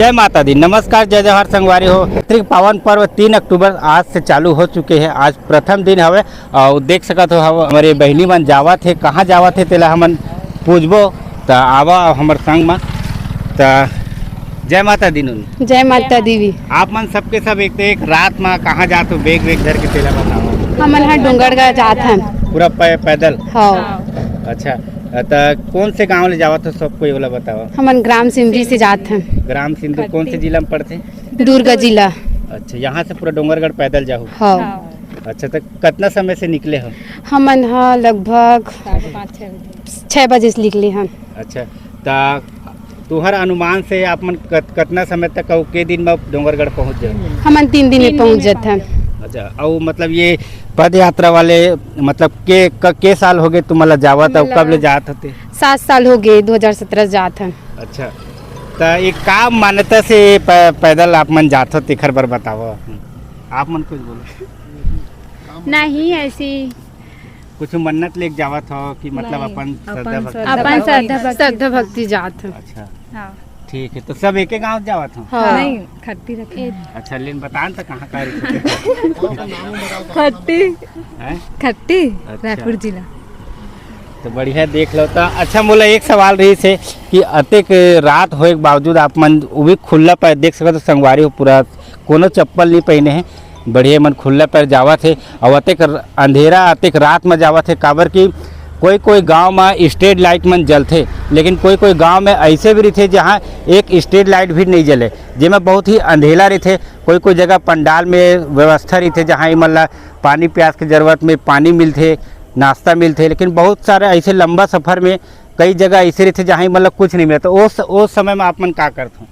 जय माता दी। नमस्कार, जय जवाहर संगवारी हो। कार्तिक पावन पर्व 3 अक्टूबर आज से चालू हो चुके हैं। आज प्रथम दिन हवे और देख सकत हो हमारे बहनी मन जावत है। कहाँ जावत है तेला हमन पूछबो त आवा हमर संग में। त जय माता दी। नुन जय माता दी। आप मन सबके सब एक रात में कहाँ जात हो बेग बेग धर के तेला बताओ। हमन हा डोंगरगढ़ जात हन पूरा पैदल। हाँ। अच्छा, त कौन से गांव ले जावत हो सब कोई वाला बताओ। हमन ग्राम सिमरी से जात हन। ग्राम सिंधु कौन से जिला में पड़ते? दुर्ग जिला। अच्छा, यहाँ से पूरा डोंगरगढ़ पैदल जाओ। हाँ। अच्छा, तो कितना समय से निकले हो? हमन हा लगभग 6 बजे से निकले हन। अच्छा, ता तुहर अनुमान से आप मन कितना समय तक और के दिन में डोंगरगढ़ पहुँच जाए? हमन 3 दिन में पहुँच जात हन। अच्छा, और मतलब ये पद यात्रा वाले मतलब के साल हो गए तुम जावत और कब ले जात होते? 7 साल हो गए, 2017 जात हन। अच्छा, तो एक का मान्यता से पैदल आप मन जात हो तेखर बर बताओ। आप मन कुछ बोलो। नहीं ऐसी कुछ मन्नत लेके जावत हो कि मतलब अपन श्रद्धा भक्ति जात हन। अच्छा, ठीक है। तो सब एक गांव जावत हो? हाँ। नहीं, खट्टी रखे। अच्छा, लेकिन बतान तो कहाँ का खट्टी अच्छा। रायपुर जिला। तो बढ़िया देख लो। तो अच्छा, मोला एक सवाल रही से कि अतेक रात होए के बावजूद आप मन वो भी खुला पैर देख सकते हो। संगवारी हो पूरा कोनो चप्पल नहीं पहने हैं, बढ़िया मन खुला पैर जावत है। और अतेक अंधेरा अतेक रात में जावत है काबर की कोई गांव में स्ट्रीट लाइट मन जलते, लेकिन कोई गांव में ऐसे भी रहते जहां एक स्ट्रीट लाइट भी नहीं जले, जिसमें बहुत ही अंधेरा रहते। कोई जगह पंडाल में व्यवस्था रहते जहां मतलब पानी प्यास की ज़रूरत में पानी मिलते, नाश्ता मिलते, लेकिन बहुत सारे ऐसे लंबा सफ़र में कई जगह ऐसे रहते जहाँ मतलब कुछ नहीं मिलता। उस समय में आप मन का करते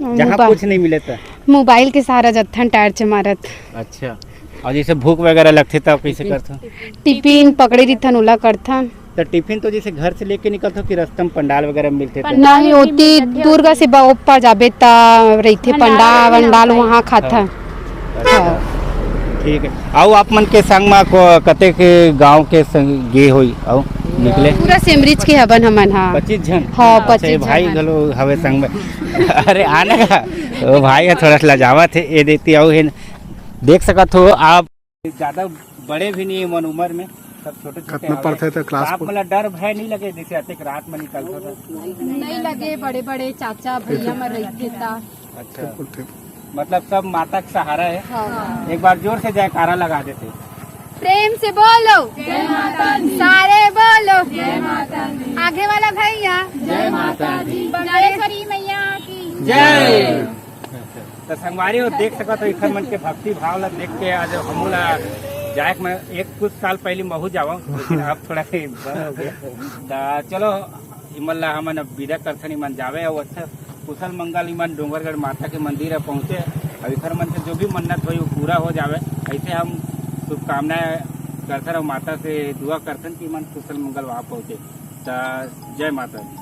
हो जहाँ कुछ नहीं मिले? तो मोबाइल के सहारा जत्थन टायर से मारत। अच्छा, और जैसे भूख वगैरह लगते तब कैसे करते हो? टिफिन पकड़े रिथन ओला करथन। तो टिफिन तो जैसे घर से लेके निकलते हो कि रास्ते में पंडाल वगैरह मिलते थे? नहीं होती दुर्गा से ऊपर जाबे ता रहते पंडाल वहाँ खाथन। अच्छा, ठीक है। आओ आप मन के संग में कते के गांव के संग गे होई आओ निकले? पूरा सिमरीज के हवन हमन। हाँ, 25 जन। हाँ, अच्छा, 25 भाई जन गलो हवे संग में। अरे आने का वो भाई है थोड़ा सा लजावत है ये देती आओ है। देख सकत हो आप ज्यादा बड़े भी नहीं मन उम्र में, सब छोटे छोटे पढ़ते थे क्लास। आप मतलब डर भय नहीं लगे जैसे अतेक रात में निकलता था? नहीं लगे, बड़े बड़े चाचा भैया में रहते था। अच्छा, मतलब सब माता का सहारा है। हाँ। एक बार जोर से जयकारा लगा देते। प्रेम से बोलो जय माता दी। सारे बोलो जय माता दी। आगे वाला भैया जय माता दी। बंगलेश्वरी मैया की जय। तो संगवारी हो देख सकत हो इखर मन के भक्ति भाव ला देख के आज हमला जाए में एक कुछ साल पहले महू जावा, लेकिन अब थोड़ा से बड़ा हो गया। तो चलो इमला हमन अब विदा करथन इमन जावे और अच्छा कुशल मंगल इमन डोंगरगढ़ माता के मंदिर है पहुँचे। और इखर मन से जो भी मन्नत हो वो पूरा हो जावे, ऐसे हम शुभकामनाएं करथन और माता से दुआ करथन कि इमन कुशल मंगल वहाँ पहुँचे। तो जय माता दी।